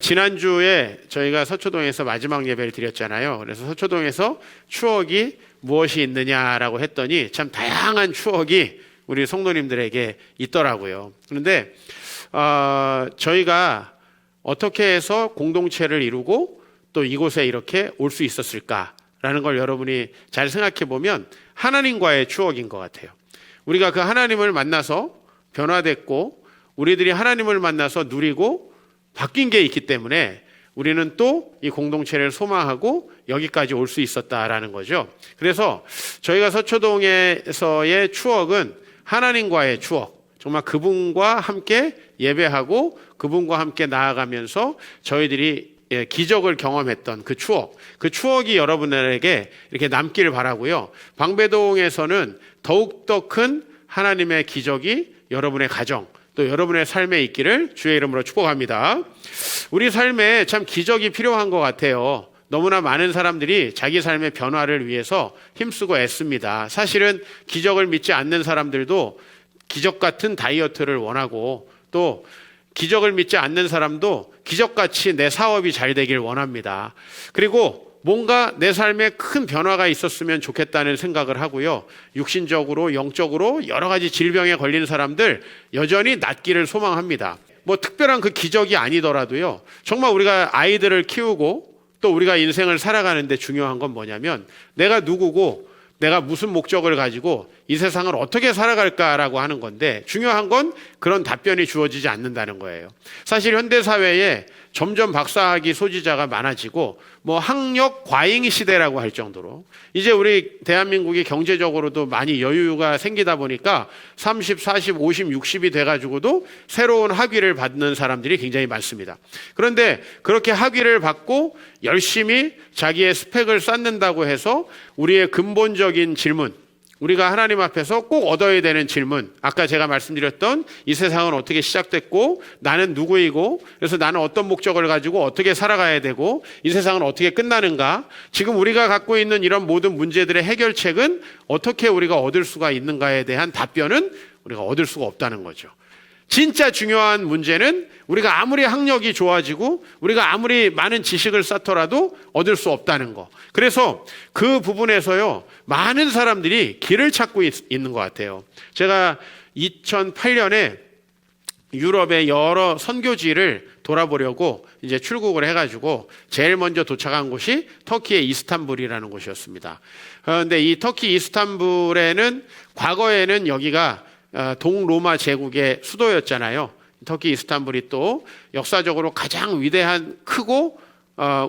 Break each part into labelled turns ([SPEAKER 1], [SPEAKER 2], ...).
[SPEAKER 1] 지난주에 저희가 서초동에서 마지막 예배를 드렸잖아요. 그래서 서초동에서 추억이 무엇이 있느냐라고 했더니 참 다양한 추억이 우리 성도님들에게 있더라고요. 그런데 저희가 어떻게 해서 공동체를 이루고 또 이곳에 이렇게 올 수 있었을까라는 걸 여러분이 잘 생각해 보면 하나님과의 추억인 것 같아요. 우리가 그 하나님을 만나서 변화됐고 우리들이 하나님을 만나서 누리고 바뀐 게 있기 때문에 우리는 또 이 공동체를 소망하고 여기까지 올 수 있었다라는 거죠. 그래서 저희가 서초동에서의 추억은 하나님과의 추억, 정말 그분과 함께 예배하고 그분과 함께 나아가면서 저희들이 기적을 경험했던 그 추억이 여러분들에게 이렇게 남기를 바라고요. 방배동에서는 더욱더 큰 하나님의 기적이 여러분의 가정, 또 여러분의 삶에 있기를 주의 이름으로 축복합니다. 우리 삶에 참 기적이 필요한 것 같아요. 너무나 많은 사람들이 자기 삶의 변화를 위해서 힘쓰고 애씁니다. 사실은 기적을 믿지 않는 사람들도 기적 같은 다이어트를 원하고 또 기적을 믿지 않는 사람도 기적같이 내 사업이 잘 되길 원합니다. 그리고 뭔가 내 삶에 큰 변화가 있었으면 좋겠다는 생각을 하고요. 육신적으로, 영적으로 여러 가지 질병에 걸린 사람들 여전히 낫기를 소망합니다. 뭐 특별한 그 기적이 아니더라도요. 정말 우리가 아이들을 키우고 또 우리가 인생을 살아가는데 중요한 건 뭐냐면 내가 누구고 내가 무슨 목적을 가지고 이 세상을 어떻게 살아갈까라고 하는 건데 중요한 건 그런 답변이 주어지지 않는다는 거예요. 사실 현대사회에 점점 박사학위 소지자가 많아지고 뭐 학력 과잉 시대라고 할 정도로 이제 우리 대한민국이 경제적으로도 많이 여유가 생기다 보니까 30, 40, 50, 60이 돼가지고도 새로운 학위를 받는 사람들이 굉장히 많습니다. 그런데 그렇게 학위를 받고 열심히 자기의 스펙을 쌓는다고 해서 우리의 근본적인 질문, 우리가 하나님 앞에서 꼭 얻어야 되는 질문, 아까 제가 말씀드렸던 이 세상은 어떻게 시작됐고 나는 누구이고 그래서 나는 어떤 목적을 가지고 어떻게 살아가야 되고 이 세상은 어떻게 끝나는가, 지금 우리가 갖고 있는 이런 모든 문제들의 해결책은 어떻게 우리가 얻을 수가 있는가에 대한 답변은 우리가 얻을 수가 없다는 거죠. 진짜 중요한 문제는 우리가 아무리 학력이 좋아지고 우리가 아무리 많은 지식을 쌓더라도 얻을 수 없다는 거. 그래서 그 부분에서요, 많은 사람들이 길을 찾고 있는 것 같아요. 제가 2008년에 유럽의 여러 선교지를 돌아보려고 이제 출국을 해가지고 제일 먼저 도착한 곳이 터키의 이스탄불이라는 곳이었습니다. 그런데 이 터키 이스탄불에는 과거에는 여기가 동로마 제국의 수도였잖아요. 터키 이스탄불이 또 역사적으로 가장 위대한 크고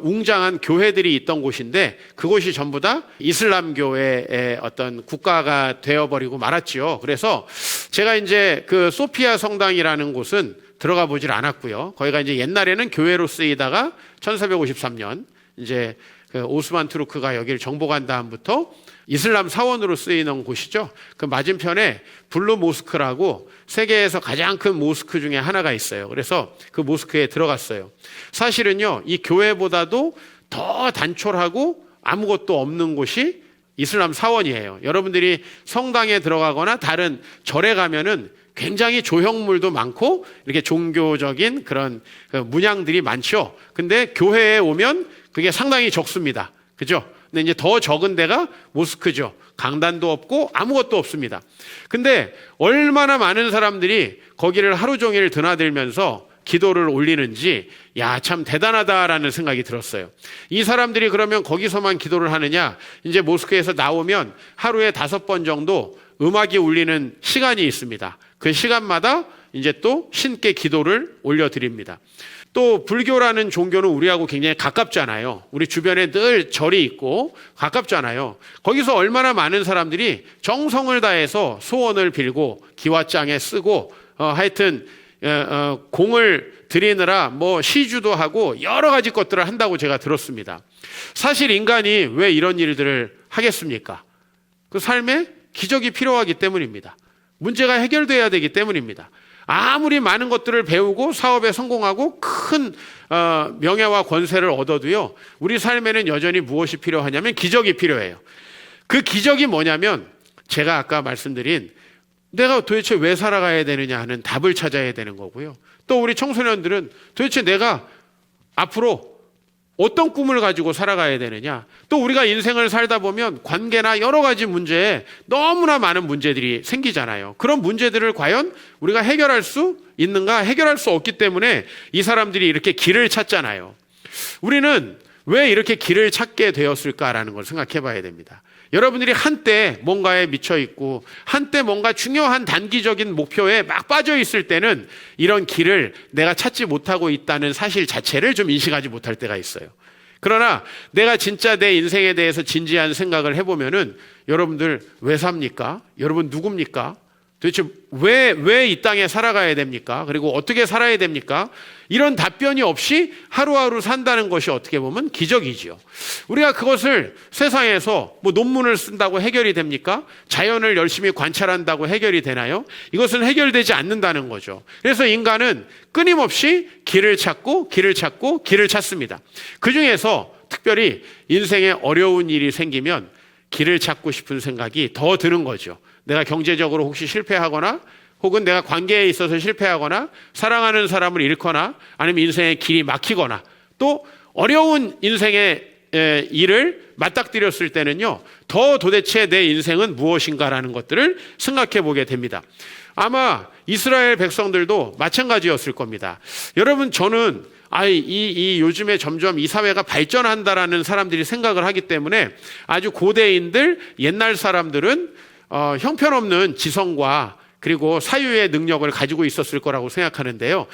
[SPEAKER 1] 웅장한 교회들이 있던 곳인데 그곳이 전부 다 이슬람교의 어떤 국가가 되어버리고 말았지요. 그래서 제가 이제 그 소피아 성당이라는 곳은 들어가 보질 않았고요. 거기가 이제 옛날에는 교회로 쓰이다가 1453년 이제 그 오스만 투르크가 여기를 정복한 다음부터 이슬람 사원으로 쓰이는 곳이죠. 그 맞은편에 블루 모스크라고 세계에서 가장 큰 모스크 중에 하나가 있어요. 그래서 그 모스크에 들어갔어요. 사실은요, 이 교회보다도 더 단촐하고 아무것도 없는 곳이 이슬람 사원이에요. 여러분들이 성당에 들어가거나 다른 절에 가면은 굉장히 조형물도 많고 이렇게 종교적인 그런 문양들이 많죠. 근데 교회에 오면 그게 상당히 적습니다. 그죠? 근데 이제 더 적은 데가 모스크죠. 강단도 없고 아무것도 없습니다. 근데 얼마나 많은 사람들이 거기를 하루 종일 드나들면서 기도를 올리는지, 야, 참 대단하다라는 생각이 들었어요. 이 사람들이 그러면 거기서만 기도를 하느냐? 이제 모스크에서 나오면 하루에 5번 정도 음악이 울리는 시간이 있습니다. 그 시간마다 이제 또 신께 기도를 올려드립니다. 또 불교라는 종교는 우리하고 굉장히 가깝잖아요. 우리 주변에 늘 절이 있고 가깝잖아요. 거기서 얼마나 많은 사람들이 정성을 다해서 소원을 빌고 기와장에 쓰고 하여튼 공을 드리느라 뭐 시주도 하고 여러 가지 것들을 한다고 제가 들었습니다. 사실 인간이 왜 이런 일들을 하겠습니까? 그 삶에 기적이 필요하기 때문입니다. 문제가 해결돼야 되기 때문입니다. 아무리 많은 것들을 배우고 사업에 성공하고 큰 명예와 권세를 얻어도요, 우리 삶에는 여전히 무엇이 필요하냐면 기적이 필요해요. 그 기적이 뭐냐면 제가 아까 말씀드린 내가 도대체 왜 살아가야 되느냐 하는 답을 찾아야 되는 거고요. 또 우리 청소년들은 도대체 내가 앞으로 어떤 꿈을 가지고 살아가야 되느냐. 또 우리가 인생을 살다 보면 관계나 여러 가지 문제에 너무나 많은 문제들이 생기잖아요. 그런 문제들을 과연 우리가 해결할 수 있는가? 해결할 수 없기 때문에 이 사람들이 이렇게 길을 찾잖아요. 우리는 왜 이렇게 길을 찾게 되었을까라는 걸 생각해 봐야 됩니다. 여러분들이 한때 뭔가에 미쳐 있고 한때 뭔가 중요한 단기적인 목표에 막 빠져 있을 때는 이런 길을 내가 찾지 못하고 있다는 사실 자체를 좀 인식하지 못할 때가 있어요. 그러나 내가 진짜 내 인생에 대해서 진지한 생각을 해보면은 여러분들 왜 삽니까? 여러분 누굽니까? 도대체 왜 이 땅에 살아가야 됩니까? 그리고 어떻게 살아야 됩니까? 이런 답변이 없이 하루하루 산다는 것이 어떻게 보면 기적이지요. 우리가 그것을 세상에서 뭐 논문을 쓴다고 해결이 됩니까? 자연을 열심히 관찰한다고 해결이 되나요? 이것은 해결되지 않는다는 거죠. 그래서 인간은 끊임없이 길을 찾고 길을 찾습니다. 그중에서 특별히 인생에 어려운 일이 생기면 길을 찾고 싶은 생각이 더 드는 거죠. 내가 경제적으로 혹시 실패하거나 혹은 내가 관계에 있어서 실패하거나 사랑하는 사람을 잃거나 아니면 인생의 길이 막히거나 또 어려운 인생의 일을 맞닥뜨렸을 때는요, 더 도대체 내 인생은 무엇인가라는 것들을 생각해 보게 됩니다. 아마 이스라엘 백성들도 마찬가지였을 겁니다. 여러분, 저는 이 요즘에 점점 이 사회가 발전한다라는 사람들이 생각을 하기 때문에 아주 고대인들, 옛날 사람들은 형편없는 지성과 그리고 사유의 능력을 가지고 있었을 거라고 생각하는데요.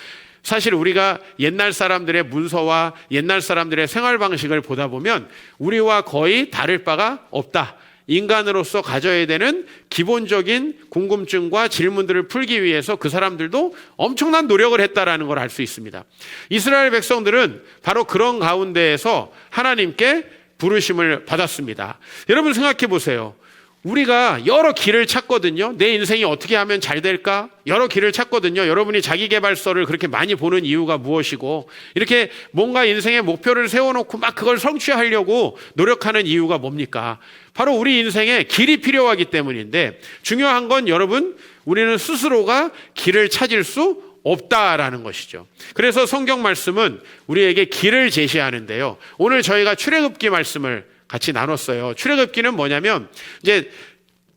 [SPEAKER 1] 사실 우리가 옛날 사람들의 문서와 옛날 사람들의 생활 방식을 보다 보면 우리와 거의 다를 바가 없다. 인간으로서 가져야 되는 기본적인 궁금증과 질문들을 풀기 위해서 그 사람들도 엄청난 노력을 했다라는 걸 알 수 있습니다. 이스라엘 백성들은 바로 그런 가운데에서 하나님께 부르심을 받았습니다. 여러분 생각해 보세요. 우리가 여러 길을 찾거든요. 내 인생이 어떻게 하면 잘 될까? 여러 길을 찾거든요. 여러분이 자기계발서를 그렇게 많이 보는 이유가 무엇이고 이렇게 뭔가 인생의 목표를 세워놓고 막 그걸 성취하려고 노력하는 이유가 뭡니까? 바로 우리 인생에 길이 필요하기 때문인데 중요한 건 여러분, 우리는 스스로가 길을 찾을 수 없다라는 것이죠. 그래서 성경 말씀은 우리에게 길을 제시하는데요. 오늘 저희가 출애굽기 말씀을 같이 나눴어요. 출애굽기는 뭐냐면 이제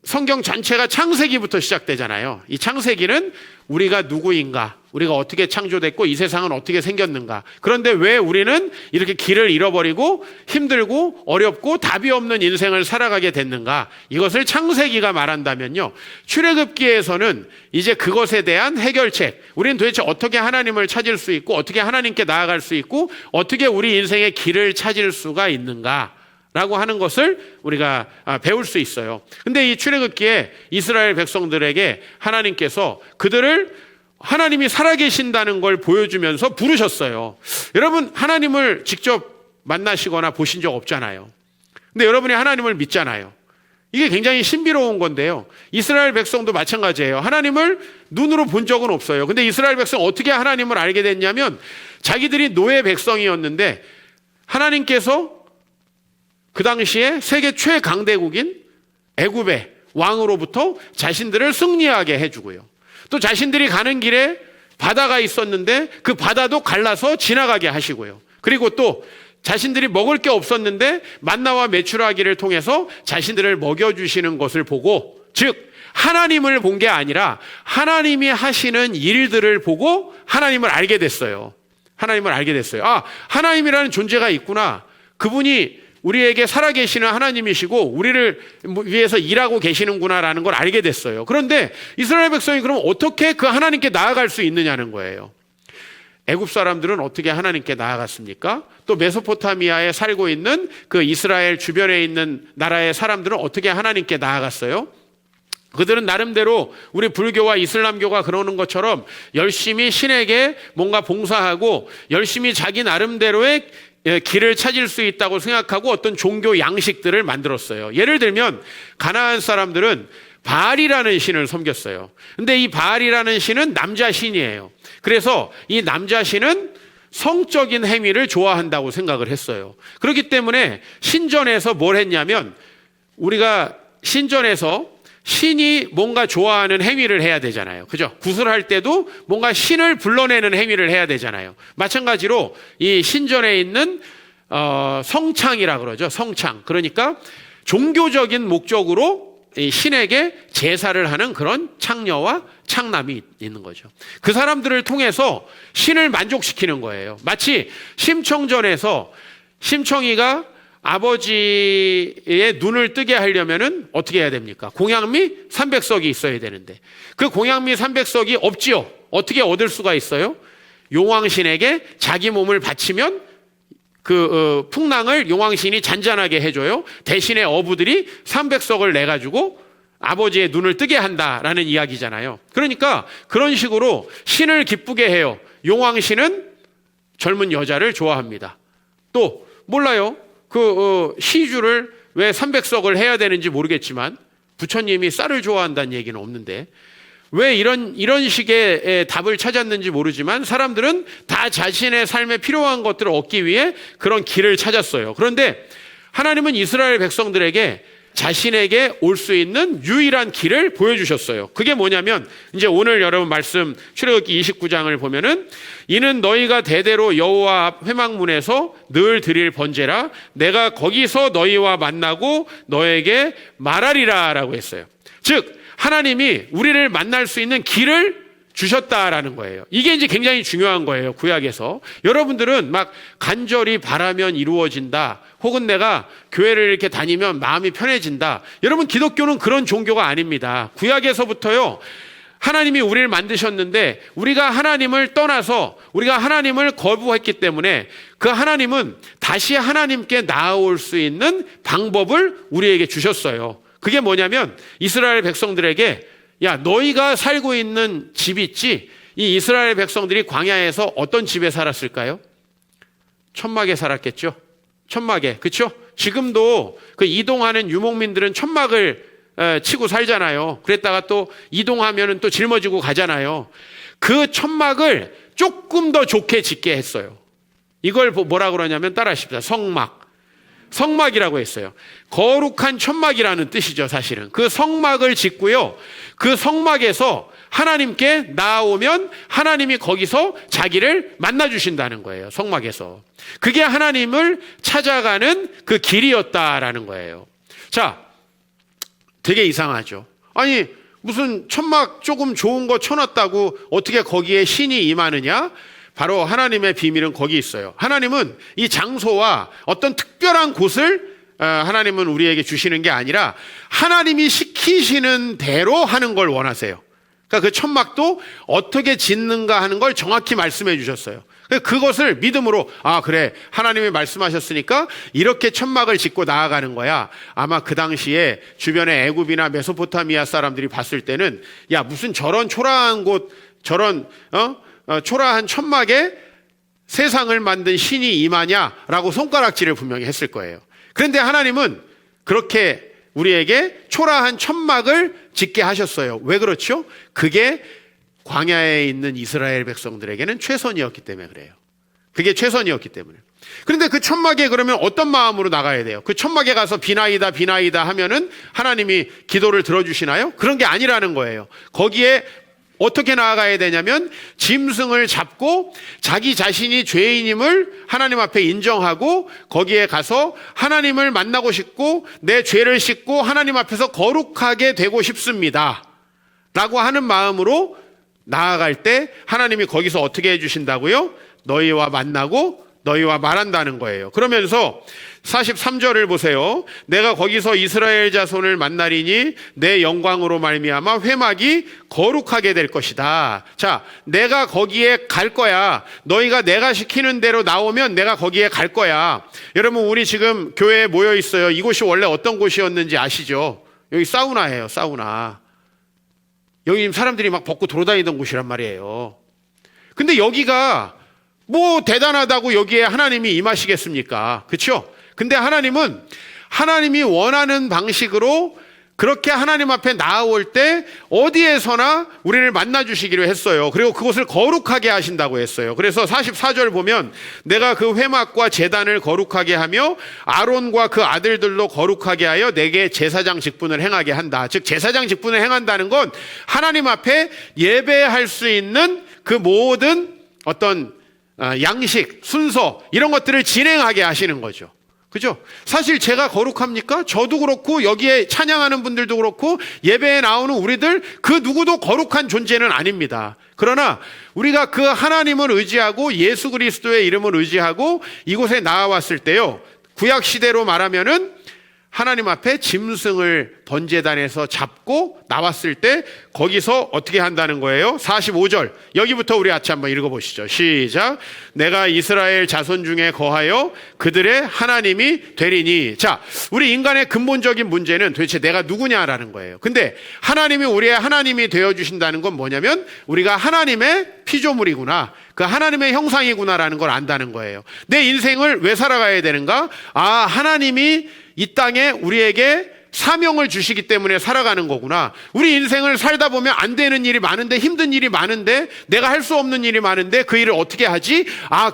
[SPEAKER 1] 성경 전체가 창세기부터 시작되잖아요. 이 창세기는 우리가 누구인가, 우리가 어떻게 창조됐고 이 세상은 어떻게 생겼는가. 그런데 왜 우리는 이렇게 길을 잃어버리고 힘들고 어렵고 답이 없는 인생을 살아가게 됐는가. 이것을 창세기가 말한다면요, 출애굽기에서는 이제 그것에 대한 해결책, 우리는 도대체 어떻게 하나님을 찾을 수 있고 어떻게 하나님께 나아갈 수 있고 어떻게 우리 인생의 길을 찾을 수가 있는가 라고 하는 것을 우리가 배울 수 있어요. 근데 이 출애굽기에 이스라엘 백성들에게 하나님께서 그들을 하나님이 살아계신다는 걸 보여주면서 부르셨어요. 여러분, 하나님을 직접 만나시거나 보신 적 없잖아요. 근데 여러분이 하나님을 믿잖아요. 이게 굉장히 신비로운 건데요. 이스라엘 백성도 마찬가지예요. 하나님을 눈으로 본 적은 없어요. 근데 이스라엘 백성 어떻게 하나님을 알게 됐냐면 자기들이 노예 백성이었는데 하나님께서 그 당시에 세계 최강대국인 애굽의 왕으로부터 자신들을 승리하게 해주고요. 또 자신들이 가는 길에 바다가 있었는데 그 바다도 갈라서 지나가게 하시고요. 그리고 또 자신들이 먹을 게 없었는데 만나와 메추라기를 통해서 자신들을 먹여주시는 것을 보고, 즉 하나님을 본 게 아니라 하나님이 하시는 일들을 보고 하나님을 알게 됐어요. 하나님을 알게 됐어요. 하나님이라는 존재가 있구나. 그분이 우리에게 살아계시는 하나님이시고 우리를 위해서 일하고 계시는구나라는 걸 알게 됐어요. 그런데 이스라엘 백성이 그럼 어떻게 그 하나님께 나아갈 수 있느냐는 거예요. 애굽 사람들은 어떻게 하나님께 나아갔습니까? 또 메소포타미아에 살고 있는 그 이스라엘 주변에 있는 나라의 사람들은 어떻게 하나님께 나아갔어요? 그들은 나름대로 우리 불교와 이슬람교가 그러는 것처럼 열심히 신에게 뭔가 봉사하고 열심히 자기 나름대로의 길을 찾을 수 있다고 생각하고 어떤 종교 양식들을 만들었어요. 예를 들면 가나안 사람들은 바알이라는 신을 섬겼어요. 근데 이 바알이라는 신은 남자 신이에요. 그래서 이 남자 신은 성적인 행위를 좋아한다고 생각을 했어요. 그렇기 때문에 신전에서 뭘 했냐면, 우리가 신전에서 신이 뭔가 좋아하는 행위를 해야 되잖아요. 그죠? 구슬할 때도 뭔가 신을 불러내는 행위를 해야 되잖아요. 마찬가지로 이 신전에 있는 성창이라 그러죠. 성창. 그러니까 종교적인 목적으로 이 신에게 제사를 하는 그런 창녀와 창남이 있는 거죠. 그 사람들을 통해서 신을 만족시키는 거예요. 마치 심청전에서 심청이가 아버지의 눈을 뜨게 하려면은 어떻게 해야 됩니까? 공양미 300석이 있어야 되는데 그 공양미 300석이 없지요. 어떻게 얻을 수가 있어요? 용왕신에게 자기 몸을 바치면 그 풍랑을 용왕신이 잔잔하게 해줘요. 대신에 어부들이 300석을 내가지고 아버지의 눈을 뜨게 한다라는 이야기잖아요. 그러니까 그런 식으로 신을 기쁘게 해요. 용왕신은 젊은 여자를 좋아합니다. 또 몰라요. 시주를 왜 300석을 해야 되는지 모르겠지만 부처님이 쌀을 좋아한다는 얘기는 없는데 왜 이런 식의 답을 찾았는지 모르지만 사람들은 다 자신의 삶에 필요한 것들을 얻기 위해 그런 길을 찾았어요. 그런데 하나님은 이스라엘 백성들에게 자신에게 올 수 있는 유일한 길을 보여주셨어요. 그게 뭐냐면 이제 오늘 여러분 말씀 출애굽기 29장을 보면은 이는 너희가 대대로 여호와 앞 회막문에서 늘 드릴 번제라 내가 거기서 너희와 만나고 너에게 말하리라 라고 했어요. 즉 하나님이 우리를 만날 수 있는 길을 주셨다라는 거예요. 이게 이제 굉장히 중요한 거예요. 구약에서. 여러분들은 막 간절히 바라면 이루어진다. 혹은 내가 교회를 이렇게 다니면 마음이 편해진다. 여러분 기독교는 그런 종교가 아닙니다. 구약에서부터요. 하나님이 우리를 만드셨는데 우리가 하나님을 떠나서 우리가 하나님을 거부했기 때문에 그 하나님은 다시 하나님께 나아올 수 있는 방법을 우리에게 주셨어요. 그게 뭐냐면 이스라엘 백성들에게 야, 너희가 살고 있는 집 있지? 이 이스라엘 백성들이 광야에서 어떤 집에 살았을까요? 천막에 살았겠죠? 천막에. 그렇죠? 지금도 그 이동하는 유목민들은 천막을 치고 살잖아요. 그랬다가 또 이동하면은 또 짊어지고 가잖아요. 그 천막을 조금 더 좋게 짓게 했어요. 이걸 뭐라 그러냐면 따라하십시다. 성막. 성막이라고 했어요. 거룩한 천막이라는 뜻이죠, 사실은. 그 성막을 짓고요. 그 성막에서 하나님께 나아오면 하나님이 거기서 자기를 만나주신다는 거예요, 성막에서. 그게 하나님을 찾아가는 그 길이었다라는 거예요. 자, 되게 이상하죠. 아니, 무슨 천막 조금 좋은 거 쳐놨다고 어떻게 거기에 신이 임하느냐? 바로 하나님의 비밀은 거기 있어요. 하나님은 이 장소와 어떤 특별한 곳을 하나님은 우리에게 주시는 게 아니라 하나님이 시키시는 대로 하는 걸 원하세요. 그러니까 그 천막도 어떻게 짓는가 하는 걸 정확히 말씀해 주셨어요. 그것을 믿음으로 그래 하나님이 말씀하셨으니까 이렇게 천막을 짓고 나아가는 거야. 아마 그 당시에 주변의 애굽이나 메소포타미아 사람들이 봤을 때는 야 무슨 저런 초라한 곳 저런 초라한 천막에 세상을 만든 신이 임하냐라고 손가락질을 분명히 했을 거예요. 그런데 하나님은 그렇게 우리에게 초라한 천막을 짓게 하셨어요. 왜 그렇죠? 그게 광야에 있는 이스라엘 백성들에게는 최선이었기 때문에 그래요. 그게 최선이었기 때문에. 그런데 그 천막에 그러면 어떤 마음으로 나가야 돼요? 그 천막에 가서 비나이다 비나이다 하면은 하나님이 기도를 들어주시나요? 그런 게 아니라는 거예요. 거기에 어떻게 나아가야 되냐면 짐승을 잡고 자기 자신이 죄인임을 하나님 앞에 인정하고 거기에 가서 하나님을 만나고 싶고 내 죄를 씻고 하나님 앞에서 거룩하게 되고 싶습니다 라고 하는 마음으로 나아갈 때 하나님이 거기서 어떻게 해주신다고요? 너희와 만나고 너희와 말한다는 거예요. 그러면서 43절을 보세요. 내가 거기서 이스라엘 자손을 만나리니 내 영광으로 말미암아 회막이 거룩하게 될 것이다. 자, 내가 거기에 갈 거야. 너희가 내가 시키는 대로 나오면 내가 거기에 갈 거야. 여러분 우리 지금 교회에 모여 있어요. 이곳이 원래 어떤 곳이었는지 아시죠? 여기 사우나예요. 사우나. 여기 사람들이 막 벗고 돌아다니던 곳이란 말이에요. 근데 여기가 뭐 대단하다고 여기에 하나님이 임하시겠습니까? 그렇죠? 근데 하나님은 하나님이 원하는 방식으로 그렇게 하나님 앞에 나아올 때 어디에서나 우리를 만나주시기로 했어요. 그리고 그곳을 거룩하게 하신다고 했어요. 그래서 44절 보면 내가 그 회막과 제단을 거룩하게 하며 아론과 그 아들들로 거룩하게 하여 내게 제사장 직분을 행하게 한다. 즉 제사장 직분을 행한다는 건 하나님 앞에 예배할 수 있는 그 모든 어떤 양식, 순서 이런 것들을 진행하게 하시는 거죠. 그죠? 사실 제가 거룩합니까? 저도 그렇고 여기에 찬양하는 분들도 그렇고 예배에 나오는 우리들 그 누구도 거룩한 존재는 아닙니다. 그러나 우리가 그 하나님을 의지하고 예수 그리스도의 이름을 의지하고 이곳에 나아왔을 때요, 구약 시대로 말하면은 하나님 앞에 짐승을 번제단에서 잡고 나왔을 때 거기서 어떻게 한다는 거예요? 45절 여기부터 우리 같이 한번 읽어보시죠. 시작. 내가 이스라엘 자손 중에 거하여 그들의 하나님이 되리니. 자, 우리 인간의 근본적인 문제는 도대체 내가 누구냐라는 거예요. 근데 하나님이 우리의 하나님이 되어주신다는 건 뭐냐면 우리가 하나님의 피조물이구나, 그 하나님의 형상이구나라는 걸 안다는 거예요. 내 인생을 왜 살아가야 되는가? 하나님이 이 땅에 우리에게 사명을 주시기 때문에 살아가는 거구나. 우리 인생을 살다 보면 안 되는 일이 많은데, 힘든 일이 많은데, 내가 할 수 없는 일이 많은데 그 일을 어떻게 하지?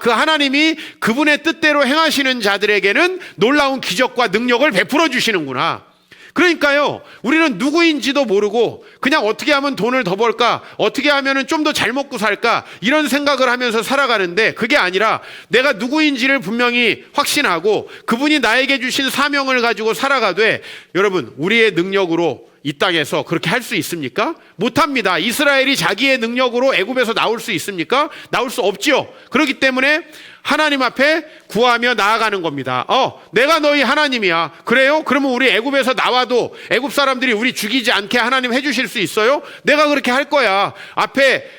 [SPEAKER 1] 그 하나님이 그분의 뜻대로 행하시는 자들에게는 놀라운 기적과 능력을 베풀어 주시는구나. 그러니까요, 우리는 누구인지도 모르고 그냥 어떻게 하면 돈을 더 벌까, 어떻게 하면 좀 더 잘 먹고 살까, 이런 생각을 하면서 살아가는데, 그게 아니라 내가 누구인지를 분명히 확신하고 그분이 나에게 주신 사명을 가지고 살아가되, 여러분, 우리의 능력으로 이 땅에서 그렇게 할 수 있습니까? 못합니다. 이스라엘이 자기의 능력으로 애굽에서 나올 수 있습니까? 나올 수 없지요. 그렇기 때문에 하나님 앞에 구하며 나아가는 겁니다. 내가 너희 하나님이야. 그래요? 그러면 우리 애굽에서 나와도 애굽 사람들이 우리 죽이지 않게 하나님 해주실 수 있어요? 내가 그렇게 할 거야. 앞에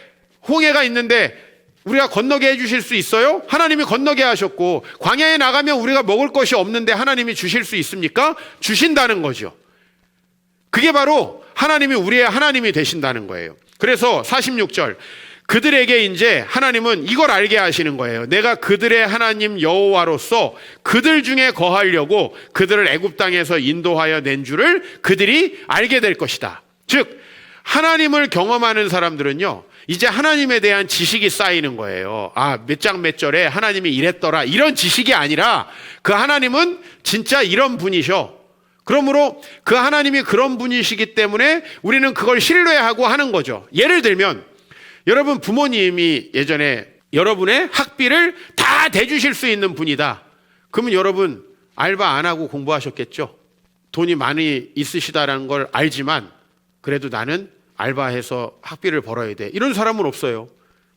[SPEAKER 1] 홍해가 있는데 우리가 건너게 해주실 수 있어요? 하나님이 건너게 하셨고, 광야에 나가면 우리가 먹을 것이 없는데 하나님이 주실 수 있습니까? 주신다는 거죠. 그게 바로 하나님이 우리의 하나님이 되신다는 거예요. 그래서 46절 그들에게 이제 하나님은 이걸 알게 하시는 거예요. 내가 그들의 하나님 여호와로서 그들 중에 거하려고 그들을 애굽 땅에서 인도하여 낸 줄을 그들이 알게 될 것이다. 즉 하나님을 경험하는 사람들은요, 이제 하나님에 대한 지식이 쌓이는 거예요. 몇 장 몇 절에 하나님이 이랬더라, 이런 지식이 아니라 그 하나님은 진짜 이런 분이셔. 그러므로 그 하나님이 그런 분이시기 때문에 우리는 그걸 신뢰하고 하는 거죠. 예를 들면 여러분 부모님이 예전에 여러분의 학비를 다 대주실 수 있는 분이다. 그러면 여러분 알바 안 하고 공부하셨겠죠. 돈이 많이 있으시다라는 걸 알지만 그래도 나는 알바해서 학비를 벌어야 돼, 이런 사람은 없어요.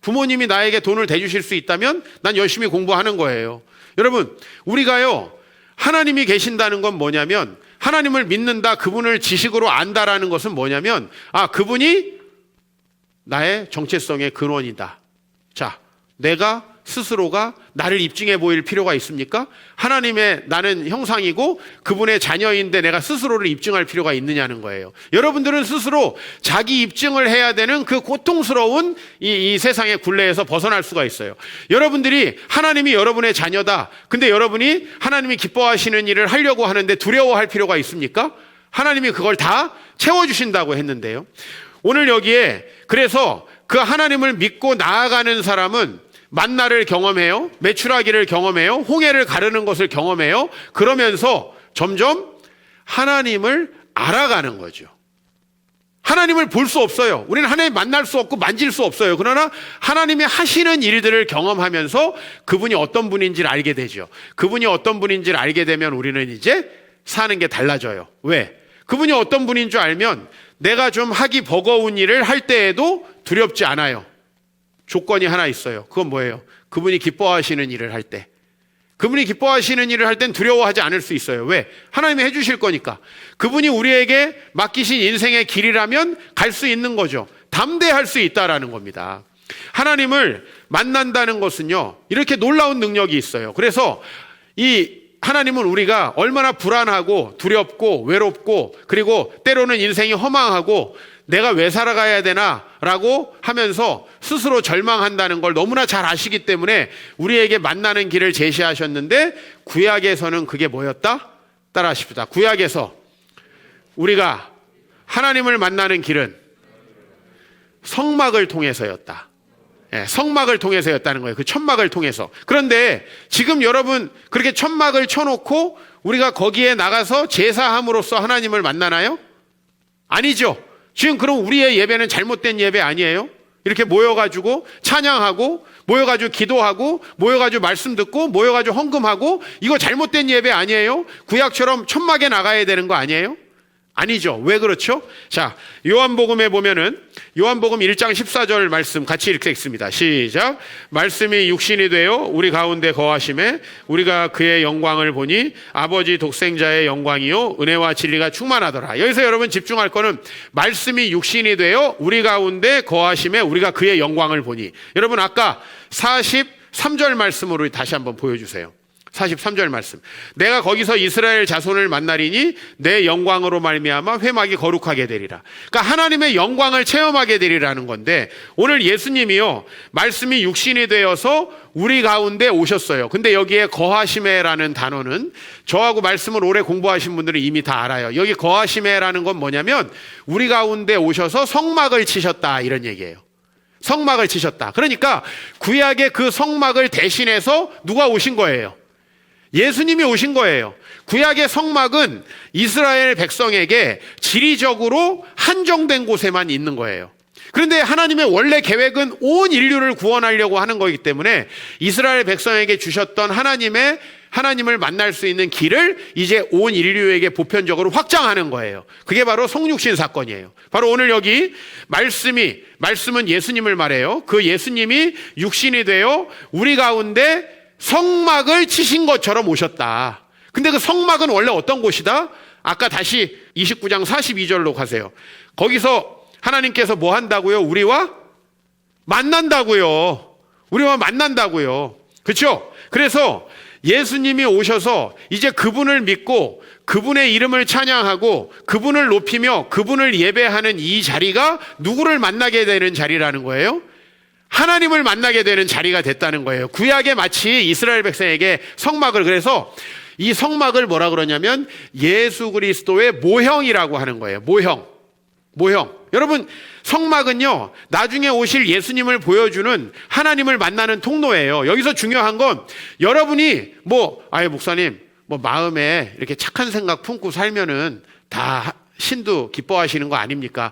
[SPEAKER 1] 부모님이 나에게 돈을 대주실 수 있다면 난 열심히 공부하는 거예요. 여러분, 우리가요, 하나님이 계신다는 건 뭐냐면, 하나님을 믿는다, 그분을 지식으로 안다라는 것은 뭐냐면, 그분이 나의 정체성의 근원이다. 자, 내가 스스로가 나를 입증해 보일 필요가 있습니까? 하나님의 나는 형상이고 그분의 자녀인데 내가 스스로를 입증할 필요가 있느냐는 거예요. 여러분들은 스스로 자기 입증을 해야 되는 그 고통스러운 이 세상의 굴레에서 벗어날 수가 있어요. 여러분들이 하나님이 여러분의 자녀다. 근데 여러분이 하나님이 기뻐하시는 일을 하려고 하는데 두려워할 필요가 있습니까? 하나님이 그걸 다 채워주신다고 했는데요. 오늘 여기에 그래서 그 하나님을 믿고 나아가는 사람은 만나를 경험해요. 메추라기를 경험해요. 홍해를 가르는 것을 경험해요. 그러면서 점점 하나님을 알아가는 거죠. 하나님을 볼 수 없어요. 우리는 하나님 만날 수 없고 만질 수 없어요. 그러나 하나님이 하시는 일들을 경험하면서 그분이 어떤 분인지를 알게 되죠. 그분이 어떤 분인지를 알게 되면 우리는 이제 사는 게 달라져요. 왜? 그분이 어떤 분인 줄 알면 내가 좀 하기 버거운 일을 할 때에도 두렵지 않아요. 조건이 하나 있어요. 그건 뭐예요? 그분이 기뻐하시는 일을 할 때. 그분이 기뻐하시는 일을 할 땐 두려워하지 않을 수 있어요. 왜? 하나님이 해주실 거니까. 그분이 우리에게 맡기신 인생의 길이라면 갈 수 있는 거죠. 담대할 수 있다라는 겁니다. 하나님을 만난다는 것은요, 이렇게 놀라운 능력이 있어요. 그래서 이 하나님은 우리가 얼마나 불안하고 두렵고 외롭고 그리고 때로는 인생이 허망하고 내가 왜 살아가야 되나 라고 하면서 스스로 절망한다는 걸 너무나 잘 아시기 때문에 우리에게 만나는 길을 제시하셨는데, 구약에서는 그게 뭐였다? 따라하십시다. 구약에서 우리가 하나님을 만나는 길은 성막을 통해서였다. 성막을 통해서였다는 거예요. 그 천막을 통해서. 그런데 지금 여러분 그렇게 천막을 쳐놓고 우리가 거기에 나가서 제사함으로써 하나님을 만나나요? 아니죠. 지금 그럼 우리의 예배는 잘못된 예배 아니에요? 이렇게 모여가지고 찬양하고 모여가지고 기도하고 모여가지고 말씀 듣고 모여가지고 헌금하고 이거 잘못된 예배 아니에요? 구약처럼 천막에 나가야 되는 거 아니에요? 아니죠. 왜 그렇죠? 자, 요한복음에 보면은 요한복음 1장 14절 말씀 같이 이렇게 읽습니다. 시작. 말씀이 육신이 되어 우리 가운데 거하심에 우리가 그의 영광을 보니 아버지 독생자의 영광이요 은혜와 진리가 충만하더라. 여기서 여러분 집중할 거는 말씀이 육신이 되어 우리 가운데 거하심에 우리가 그의 영광을 보니. 여러분 아까 43절 말씀으로 다시 한번 보여주세요. 43절 말씀. 내가 거기서 이스라엘 자손을 만나리니 내 영광으로 말미암아 회막이 거룩하게 되리라. 그러니까 하나님의 영광을 체험하게 되리라는 건데 오늘 예수님이요 말씀이 육신이 되어서 우리 가운데 오셨어요. 근데 여기에 거하심에라는 단어는 저하고 말씀을 오래 공부하신 분들은 이미 다 알아요. 여기 거하심에라는 건 뭐냐면 우리 가운데 오셔서 성막을 치셨다 이런 얘기예요. 성막을 치셨다. 그러니까 구약의 그 성막을 대신해서 누가 오신 거예요? 예수님이 오신 거예요. 구약의 성막은 이스라엘 백성에게 지리적으로 한정된 곳에만 있는 거예요. 그런데 하나님의 원래 계획은 온 인류를 구원하려고 하는 거기 때문에 이스라엘 백성에게 주셨던 하나님을 만날 수 있는 길을 이제 온 인류에게 보편적으로 확장하는 거예요. 그게 바로 성육신 사건이에요. 바로 오늘 여기 말씀은 예수님을 말해요. 그 예수님이 육신이 되어 우리 가운데 성막을 치신 것처럼 오셨다. 근데 그 성막은 원래 어떤 곳이다? 아까 다시 29장 42절로 가세요. 거기서 하나님께서 뭐 한다고요? 우리와 만난다고요. 그렇죠? 그래서 예수님이 오셔서 이제 그분을 믿고 그분의 이름을 찬양하고 그분을 높이며 그분을 예배하는 이 자리가 누구를 만나게 되는 자리라는 거예요? 하나님을 만나게 되는 자리가 됐다는 거예요. 구약에 마치 이스라엘 백성에게 성막을, 그래서 이 성막을 뭐라 그러냐면 예수 그리스도의 모형이라고 하는 거예요. 모형. 여러분 성막은요 나중에 오실 예수님을 보여주는 하나님을 만나는 통로예요. 여기서 중요한 건 여러분이 목사님 마음에 이렇게 착한 생각 품고 살면은 다 신도 기뻐하시는 거 아닙니까?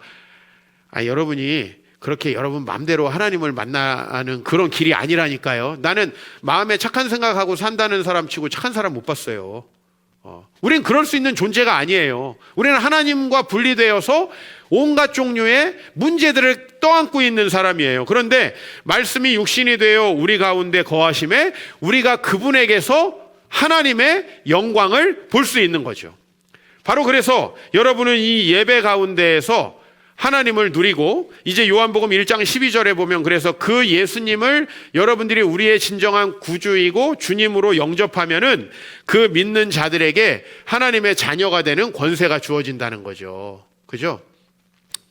[SPEAKER 1] 여러분이 그렇게 여러분 마음대로 하나님을 만나는 그런 길이 아니라니까요. 나는 마음에 착한 생각하고 산다는 사람 치고 착한 사람 못 봤어요. 우린 그럴 수 있는 존재가 아니에요. 우리는 하나님과 분리되어서 온갖 종류의 문제들을 떠안고 있는 사람이에요. 그런데 말씀이 육신이 되어 우리 가운데 거하심에 우리가 그분에게서 하나님의 영광을 볼 수 있는 거죠. 바로 그래서 여러분은 이 예배 가운데에서 하나님을 누리고 이제 요한복음 1장 12절에 보면 그래서 그 예수님을 여러분들이 우리의 진정한 구주이고 주님으로 영접하면은 그 믿는 자들에게 하나님의 자녀가 되는 권세가 주어진다는 거죠. 그죠?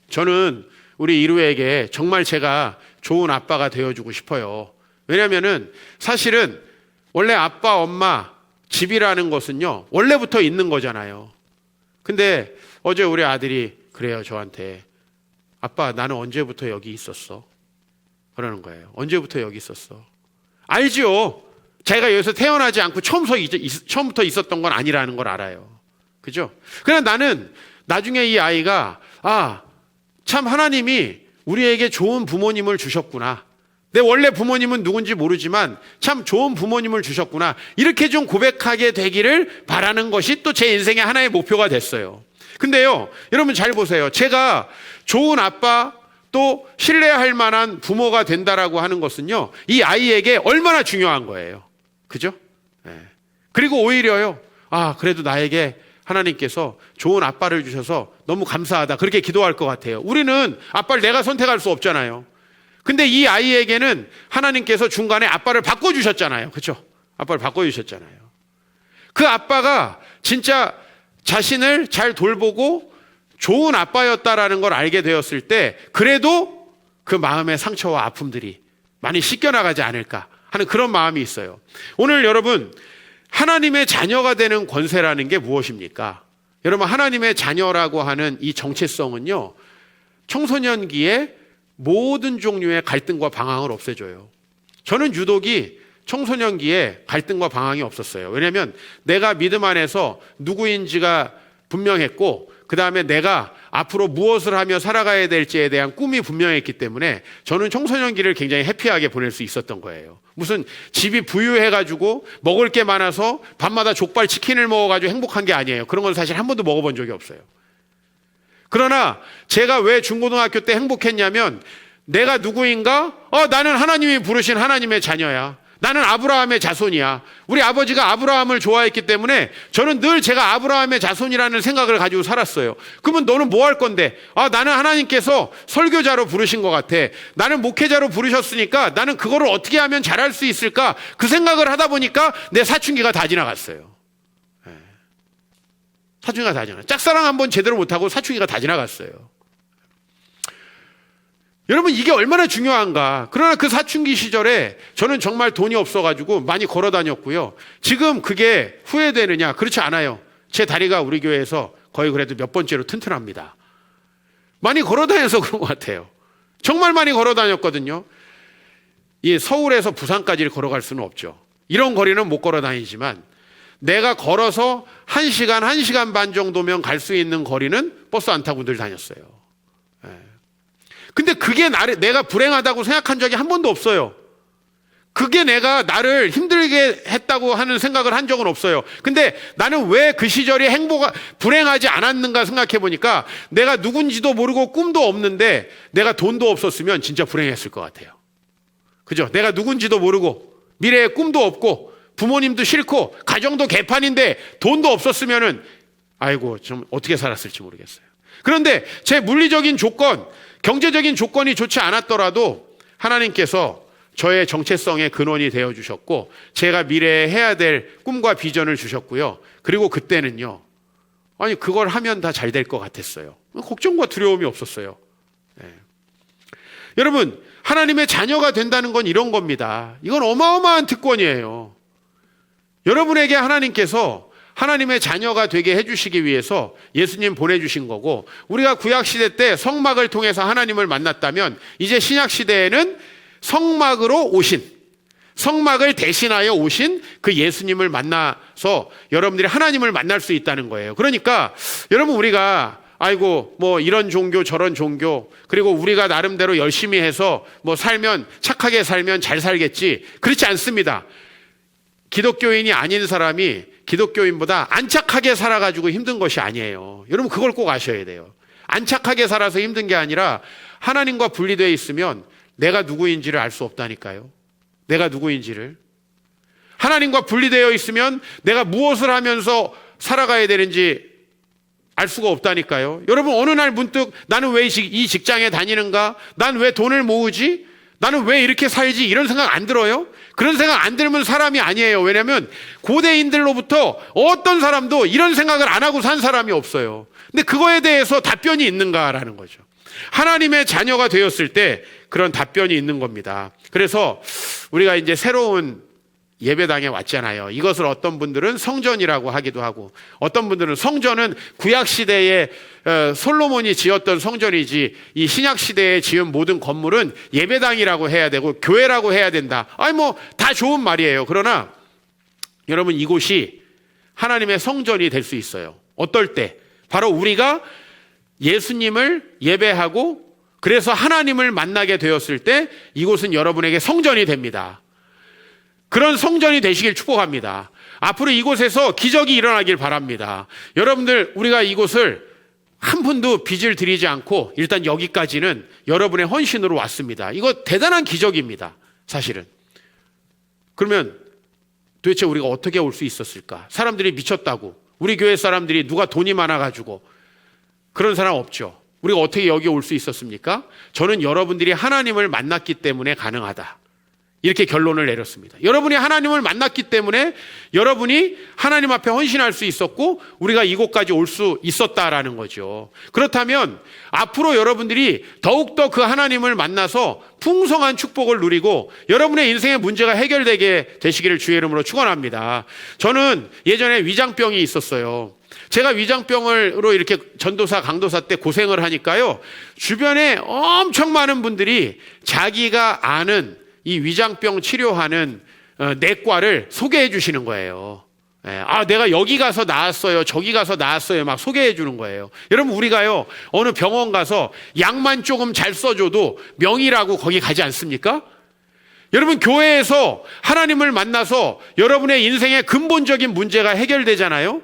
[SPEAKER 1] 저는 우리 이루에게 정말 제가 좋은 아빠가 되어주고 싶어요. 왜냐면은 사실은 원래 아빠, 엄마, 집이라는 것은요 원래부터 있는 거잖아요. 근데 어제 우리 아들이 그래요 저한테. 아빠 나는 언제부터 여기 있었어? 그러는 거예요. 언제부터 여기 있었어? 알죠. 자기가 여기서 태어나지 않고 처음부터 있었던 건 아니라는 걸 알아요. 그죠? 그러나 나는 나중에 이 아이가 참 하나님이 우리에게 좋은 부모님을 주셨구나. 내 원래 부모님은 누군지 모르지만 참 좋은 부모님을 주셨구나. 이렇게 좀 고백하게 되기를 바라는 것이 또 제 인생의 하나의 목표가 됐어요. 근데요, 여러분 잘 보세요. 제가 좋은 아빠 또 신뢰할 만한 부모가 된다라고 하는 것은요, 이 아이에게 얼마나 중요한 거예요. 그죠? 네. 그리고 오히려요, 그래도 나에게 하나님께서 좋은 아빠를 주셔서 너무 감사하다. 그렇게 기도할 것 같아요. 우리는 아빠를 내가 선택할 수 없잖아요. 근데 이 아이에게는 하나님께서 중간에 아빠를 바꿔주셨잖아요. 그렇죠? 아빠를 바꿔주셨잖아요. 그 아빠가 진짜 자신을 잘 돌보고 좋은 아빠였다라는 걸 알게 되었을 때 그래도 그 마음의 상처와 아픔들이 많이 씻겨나가지 않을까 하는 그런 마음이 있어요. 오늘 여러분 하나님의 자녀가 되는 권세라는 게 무엇입니까? 여러분, 하나님의 자녀라고 하는 이 정체성은요, 청소년기에 모든 종류의 갈등과 방황을 없애줘요. 저는 유독이 청소년기에 갈등과 방황이 없었어요. 왜냐하면 내가 믿음 안에서 누구인지가 분명했고, 그 다음에 내가 앞으로 무엇을 하며 살아가야 될지에 대한 꿈이 분명했기 때문에 저는 청소년기를 굉장히 해피하게 보낼 수 있었던 거예요. 무슨 집이 부유해가지고 먹을 게 많아서 밤마다 족발 치킨을 먹어가지고 행복한 게 아니에요. 그런 건 사실 한 번도 먹어본 적이 없어요. 그러나 제가 왜 중고등학교 때 행복했냐면, 내가 누구인가? 나는 하나님이 부르신 하나님의 자녀야. 나는 아브라함의 자손이야. 우리 아버지가 아브라함을 좋아했기 때문에 저는 늘 제가 아브라함의 자손이라는 생각을 가지고 살았어요. 그러면 너는 뭐 할 건데? 나는 하나님께서 설교자로 부르신 것 같아. 나는 목회자로 부르셨으니까 나는 그거를 어떻게 하면 잘할 수 있을까? 그 생각을 하다 보니까 내 사춘기가 다 지나갔어요. 사춘기가 다 지나갔어요. 짝사랑 한번 제대로 못하고 사춘기가 다 지나갔어요. 여러분, 이게 얼마나 중요한가. 그러나 그 사춘기 시절에 저는 정말 돈이 없어가지고 많이 걸어 다녔고요. 지금 그게 후회되느냐? 그렇지 않아요. 제 다리가 우리 교회에서 거의 그래도 몇 번째로 튼튼합니다. 많이 걸어 다녀서 그런 것 같아요. 정말 많이 걸어 다녔거든요. 이 서울에서 부산까지 걸어갈 수는 없죠. 이런 거리는 못 걸어 다니지만 내가 걸어서 1시간, 1시간 반 정도면 갈 수 있는 거리는 버스 안 타고 늘 다녔어요. 근데 그게 내가 불행하다고 생각한 적이 한 번도 없어요. 그게 내가 나를 힘들게 했다고 하는 생각을 한 적은 없어요. 근데 나는 왜 그 시절이 불행하지 않았는가 생각해 보니까 내가 누군지도 모르고 꿈도 없는데 내가 돈도 없었으면 진짜 불행했을 것 같아요. 그죠? 내가 누군지도 모르고 미래에 꿈도 없고 부모님도 싫고 가정도 개판인데 돈도 없었으면은 아이고 좀 어떻게 살았을지 모르겠어요. 그런데 제 물리적인 조건, 경제적인 조건이 좋지 않았더라도 하나님께서 저의 정체성의 근원이 되어주셨고 제가 미래에 해야 될 꿈과 비전을 주셨고요. 그리고 그때는요, 그걸 하면 다 잘 될 것 같았어요. 걱정과 두려움이 없었어요. 여러분, 하나님의 자녀가 된다는 건 이런 겁니다. 이건 어마어마한 특권이에요. 여러분에게 하나님께서 하나님의 자녀가 되게 해주시기 위해서 예수님 보내주신 거고, 우리가 구약시대 때 성막을 통해서 하나님을 만났다면 이제 신약시대에는 성막으로 오신, 성막을 대신하여 오신 그 예수님을 만나서 여러분들이 하나님을 만날 수 있다는 거예요. 그러니까 여러분, 우리가 뭐 이런 종교 저런 종교, 그리고 우리가 나름대로 열심히 해서 착하게 살면 잘 살겠지, 그렇지 않습니다. 기독교인이 아닌 사람이 기독교인보다 안 착하게 살아가지고 힘든 것이 아니에요. 여러분, 그걸 꼭 아셔야 돼요. 안 착하게 살아서 힘든 게 아니라 하나님과 분리되어 있으면 내가 누구인지를 알 수 없다니까요. 내가 누구인지를. 하나님과 분리되어 있으면 내가 무엇을 하면서 살아가야 되는지 알 수가 없다니까요. 여러분, 어느 날 문득 나는 왜 이 직장에 다니는가? 난 왜 돈을 모으지? 나는 왜 이렇게 살지? 이런 생각 안 들어요? 그런 생각 안 들면 사람이 아니에요. 왜냐하면 고대인들로부터 어떤 사람도 이런 생각을 안 하고 산 사람이 없어요. 근데 그거에 대해서 답변이 있는가라는 거죠. 하나님의 자녀가 되었을 때 그런 답변이 있는 겁니다. 그래서 우리가 이제 새로운 예배당에 왔잖아요. 이것을 어떤 분들은 성전이라고 하기도 하고, 어떤 분들은 성전은 구약시대에 솔로몬이 지었던 성전이지 이 신약시대에 지은 모든 건물은 예배당이라고 해야 되고 교회라고 해야 된다. 다 좋은 말이에요. 그러나 여러분, 이곳이 하나님의 성전이 될 수 있어요. 어떨 때? 바로 우리가 예수님을 예배하고 그래서 하나님을 만나게 되었을 때 이곳은 여러분에게 성전이 됩니다. 그런 성전이 되시길 축복합니다. 앞으로 이곳에서 기적이 일어나길 바랍니다. 여러분들, 우리가 이곳을 한 푼도 빚을 드리지 않고 일단 여기까지는 여러분의 헌신으로 왔습니다. 이거 대단한 기적입니다, 사실은. 그러면 도대체 우리가 어떻게 올 수 있었을까? 사람들이 미쳤다고, 우리 교회 사람들이 누가 돈이 많아가지고, 그런 사람 없죠. 우리가 어떻게 여기 올 수 있었습니까? 저는 여러분들이 하나님을 만났기 때문에 가능하다, 이렇게 결론을 내렸습니다. 여러분이 하나님을 만났기 때문에 여러분이 하나님 앞에 헌신할 수 있었고 우리가 이곳까지 올 수 있었다라는 거죠. 그렇다면 앞으로 여러분들이 더욱더 그 하나님을 만나서 풍성한 축복을 누리고 여러분의 인생의 문제가 해결되게 되시기를 주의 이름으로 축원합니다. 저는 예전에 위장병이 있었어요. 제가 위장병으로 이렇게 전도사, 강도사 때 고생을 하니까요, 주변에 엄청 많은 분들이 자기가 아는 이 위장병 치료하는 내과를 소개해 주시는 거예요. 내가 여기 가서 나았어요, 저기 가서 나았어요, 막 소개해 주는 거예요. 여러분, 우리가요, 어느 병원 가서 약만 조금 잘 써줘도 명의라고 거기 가지 않습니까? 여러분, 교회에서 하나님을 만나서 여러분의 인생의 근본적인 문제가 해결되잖아요.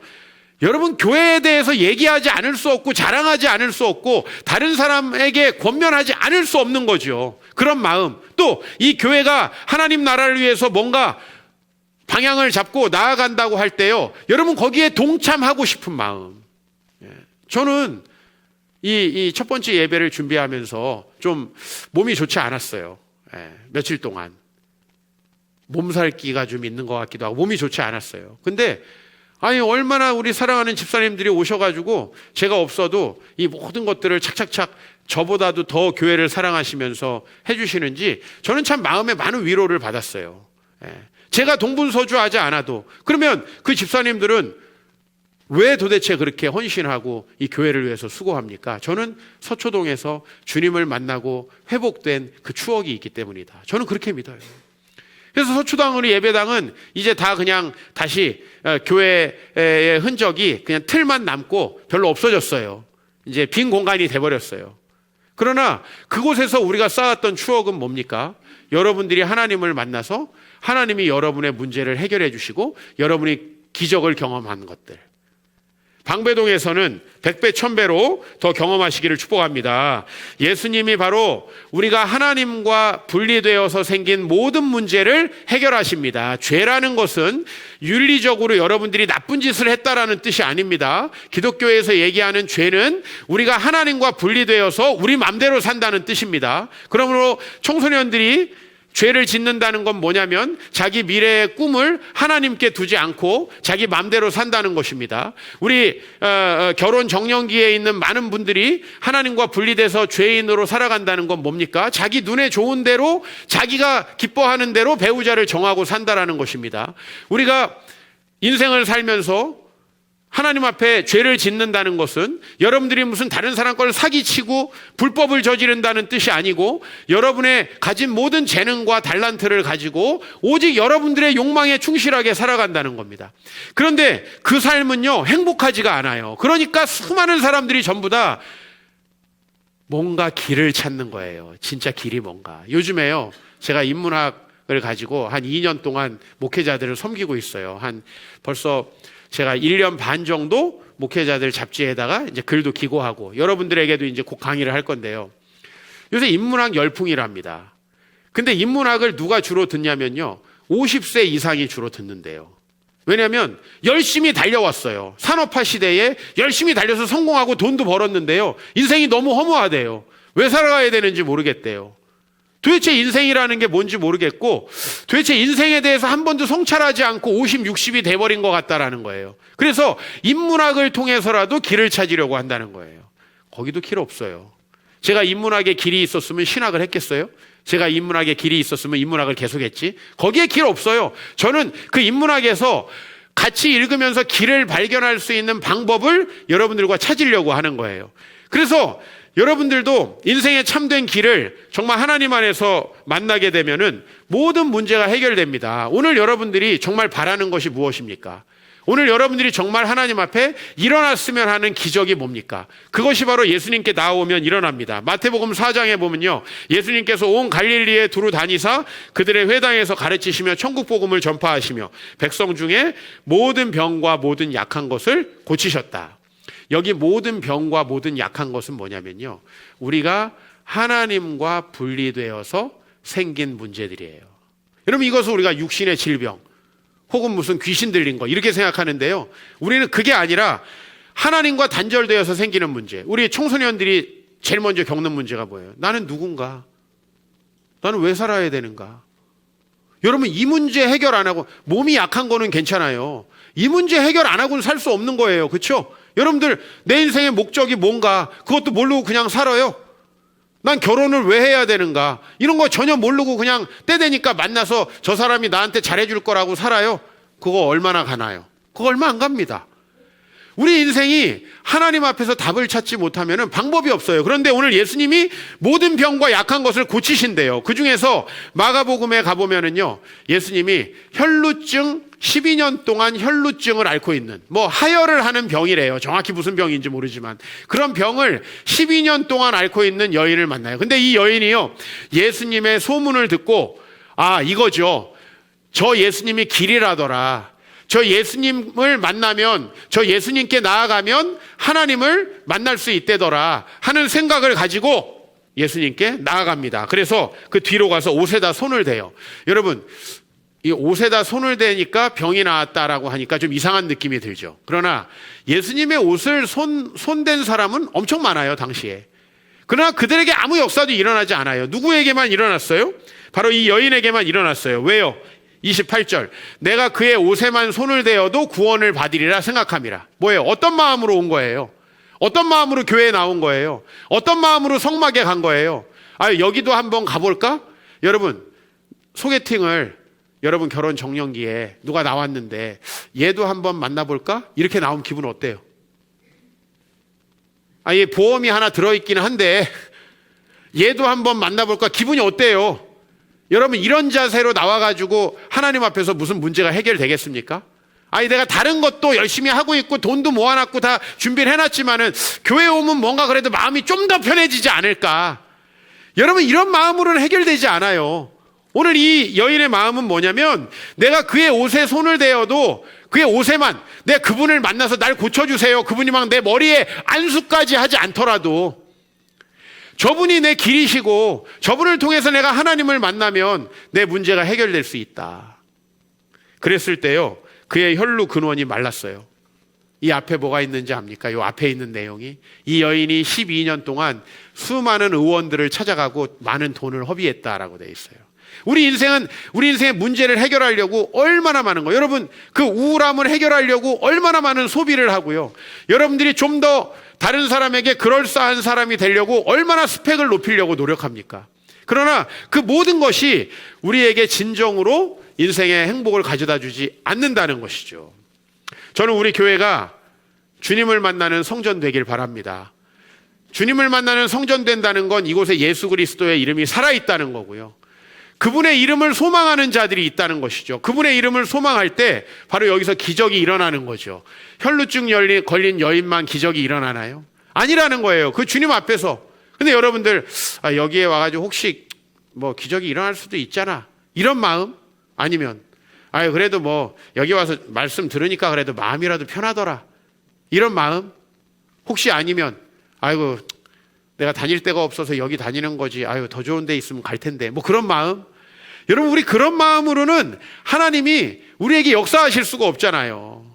[SPEAKER 1] 여러분, 교회에 대해서 얘기하지 않을 수 없고 자랑하지 않을 수 없고 다른 사람에게 권면하지 않을 수 없는 거죠. 그런 마음, 또 이 교회가 하나님 나라를 위해서 뭔가 방향을 잡고 나아간다고 할 때요, 여러분 거기에 동참하고 싶은 마음. 저는 이 첫 번째 예배를 준비하면서 좀 몸이 좋지 않았어요. 며칠 동안 몸살기가 좀 있는 것 같기도 하고 몸이 좋지 않았어요. 근데 얼마나 우리 사랑하는 집사님들이 오셔가지고 제가 없어도 이 모든 것들을 착착착 저보다도 더 교회를 사랑하시면서 해주시는지 저는 참 마음에 많은 위로를 받았어요. 제가 동분서주하지 않아도, 그러면 그 집사님들은 왜 도대체 그렇게 헌신하고 이 교회를 위해서 수고합니까? 저는 서초동에서 주님을 만나고 회복된 그 추억이 있기 때문이다. 저는 그렇게 믿어요. 그래서 서초당 우리 예배당은 이제 다 그냥 다시 교회의 흔적이 그냥 틀만 남고 별로 없어졌어요. 이제 빈 공간이 돼버렸어요. 그러나 그곳에서 우리가 쌓았던 추억은 뭡니까? 여러분들이 하나님을 만나서 하나님이 여러분의 문제를 해결해 주시고 여러분이 기적을 경험하는 것들. 방배동에서는 100배, 1000배로 더 경험하시기를 축복합니다. 예수님이 바로 우리가 하나님과 분리되어서 생긴 모든 문제를 해결하십니다. 죄라는 것은 윤리적으로 여러분들이 나쁜 짓을 했다라는 뜻이 아닙니다. 기독교에서 얘기하는 죄는 우리가 하나님과 분리되어서 우리 맘대로 산다는 뜻입니다. 그러므로 청소년들이 죄를 짓는다는 건 뭐냐면 자기 미래의 꿈을 하나님께 두지 않고 자기 맘대로 산다는 것입니다. 우리 결혼 정년기에 있는 많은 분들이 하나님과 분리돼서 죄인으로 살아간다는 건 뭡니까? 자기 눈에 좋은 대로 자기가 기뻐하는 대로 배우자를 정하고 산다라는 것입니다. 우리가 인생을 살면서 하나님 앞에 죄를 짓는다는 것은 여러분들이 무슨 다른 사람 걸 사기치고 불법을 저지른다는 뜻이 아니고 여러분의 가진 모든 재능과 달란트를 가지고 오직 여러분들의 욕망에 충실하게 살아간다는 겁니다. 그런데 그 삶은요, 행복하지가 않아요. 그러니까 수많은 사람들이 전부 다 뭔가 길을 찾는 거예요. 진짜 길이 뭔가. 요즘에요, 제가 인문학을 가지고 한 2년 동안 목회자들을 섬기고 있어요. 벌써 제가 1년 반 정도 목회자들 잡지에다가 이제 글도 기고하고 여러분들에게도 이제 곧 강의를 할 건데요. 요새 인문학 열풍이랍니다. 근데 인문학을 누가 주로 듣냐면요, 50세 이상이 주로 듣는데요. 왜냐하면 열심히 달려왔어요. 산업화 시대에 열심히 달려서 성공하고 돈도 벌었는데요, 인생이 너무 허무하대요. 왜 살아가야 되는지 모르겠대요. 도대체 인생이라는 게 뭔지 모르겠고 도대체 인생에 대해서 한 번도 성찰하지 않고 50, 60이 돼버린 것 같다라는 거예요. 그래서 인문학을 통해서라도 길을 찾으려고 한다는 거예요. 거기도 길 없어요. 제가 인문학에 길이 있었으면 신학을 했겠어요? 제가 인문학에 길이 있었으면 인문학을 계속했지? 거기에 길 없어요. 저는 그 인문학에서 같이 읽으면서 길을 발견할 수 있는 방법을 여러분들과 찾으려고 하는 거예요. 그래서 여러분들도 인생의 참된 길을 정말 하나님 안에서 만나게 되면은 모든 문제가 해결됩니다. 오늘 여러분들이 정말 바라는 것이 무엇입니까? 오늘 여러분들이 정말 하나님 앞에 일어났으면 하는 기적이 뭡니까? 그것이 바로 예수님께 나오면 일어납니다. 마태복음 4장에 보면요, 예수님께서 온 갈릴리에 두루 다니사 그들의 회당에서 가르치시며 천국 복음을 전파하시며 백성 중에 모든 병과 모든 약한 것을 고치셨다. 여기 모든 병과 모든 약한 것은 뭐냐면요, 우리가 하나님과 분리되어서 생긴 문제들이에요. 여러분, 이것을 우리가 육신의 질병 혹은 무슨 귀신 들린 거 이렇게 생각하는데요, 우리는 그게 아니라 하나님과 단절되어서 생기는 문제. 우리 청소년들이 제일 먼저 겪는 문제가 뭐예요? 나는 누군가? 나는 왜 살아야 되는가? 여러분, 이 문제 해결 안 하고, 몸이 약한 거는 괜찮아요. 이 문제 해결 안 하고는 살 수 없는 거예요. 그렇죠? 여러분들, 내 인생의 목적이 뭔가 그것도 모르고 그냥 살아요. 난 결혼을 왜 해야 되는가? 이런 거 전혀 모르고 그냥 때 되니까 만나서 저 사람이 나한테 잘해줄 거라고 살아요. 그거 얼마나 가나요? 그거 얼마 안 갑니다. 우리 인생이 하나님 앞에서 답을 찾지 못하면 방법이 없어요. 그런데 오늘 예수님이 모든 병과 약한 것을 고치신대요. 그 중에서 마가복음에 가보면은요, 예수님이 혈루증 12년 동안 혈루증을 앓고 있는, 하혈을 하는 병이래요. 정확히 무슨 병인지 모르지만 그런 병을 12년 동안 앓고 있는 여인을 만나요. 근데 이 여인이요, 예수님의 소문을 듣고, 이거죠. 저 예수님이 길이라더라. 저 예수님을 만나면, 저 예수님께 나아가면 하나님을 만날 수 있대더라 하는 생각을 가지고 예수님께 나아갑니다. 그래서 그 뒤로 가서 옷에다 손을 대요. 여러분, 이 옷에다 손을 대니까 병이 나았다라고 하니까 좀 이상한 느낌이 들죠. 그러나 예수님의 옷을 손댄 사람은 엄청 많아요, 당시에. 그러나 그들에게 아무 역사도 일어나지 않아요. 누구에게만 일어났어요? 바로 이 여인에게만 일어났어요. 왜요? 28절, 내가 그의 옷에만 손을 대어도 구원을 받으리라 생각함이라. 뭐예요? 어떤 마음으로 온 거예요? 어떤 마음으로 교회에 나온 거예요? 어떤 마음으로 성막에 간 거예요? 여기도 한번 가볼까? 여러분, 소개팅을 여러분 결혼 정년기에 누가 나왔는데 얘도 한번 만나볼까? 이렇게 나온 기분 어때요? 얘 보험이 하나 들어있기는 한데 얘도 한번 만나볼까? 기분이 어때요? 여러분, 이런 자세로 나와가지고 하나님 앞에서 무슨 문제가 해결되겠습니까? 내가 다른 것도 열심히 하고 있고 돈도 모아놨고 다 준비를 해놨지만은 교회 오면 뭔가 그래도 마음이 좀 더 편해지지 않을까? 여러분, 이런 마음으로는 해결되지 않아요. 오늘 이 여인의 마음은 뭐냐면, 내가 그의 옷에 손을 대어도 그의 옷에만, 내가 그분을 만나서 날 고쳐주세요, 그분이 막 내 머리에 안수까지 하지 않더라도 저분이 내 길이시고 저분을 통해서 내가 하나님을 만나면 내 문제가 해결될 수 있다. 그랬을 때요, 그의 혈루 근원이 말랐어요. 이 앞에 뭐가 있는지 압니까? 이 앞에 있는 내용이, 이 여인이 12년 동안 수많은 의원들을 찾아가고 많은 돈을 허비했다라고 되어 있어요. 우리 인생의 문제를 해결하려고 얼마나 많은 거예요. 여러분, 그 우울함을 해결하려고 얼마나 많은 소비를 하고요. 여러분들이 좀 더 다른 사람에게 그럴싸한 사람이 되려고 얼마나 스펙을 높이려고 노력합니까? 그러나 그 모든 것이 우리에게 진정으로 인생의 행복을 가져다 주지 않는다는 것이죠. 저는 우리 교회가 주님을 만나는 성전 되길 바랍니다. 주님을 만나는 성전 된다는 건 이곳에 예수 그리스도의 이름이 살아있다는 거고요. 그분의 이름을 소망하는 자들이 있다는 것이죠. 그분의 이름을 소망할 때 바로 여기서 기적이 일어나는 거죠. 혈루증 걸린 여인만 기적이 일어나나요? 아니라는 거예요. 그 주님 앞에서. 근데 여러분들, 여기에 와가지고 혹시 기적이 일어날 수도 있잖아, 이런 마음? 아니면 그래도 여기 와서 말씀 들으니까 그래도 마음이라도 편하더라, 이런 마음? 혹시 아니면 내가 다닐 데가 없어서 여기 다니는 거지, 더 좋은 데 있으면 갈 텐데, 그런 마음? 여러분, 우리 그런 마음으로는 하나님이 우리에게 역사하실 수가 없잖아요.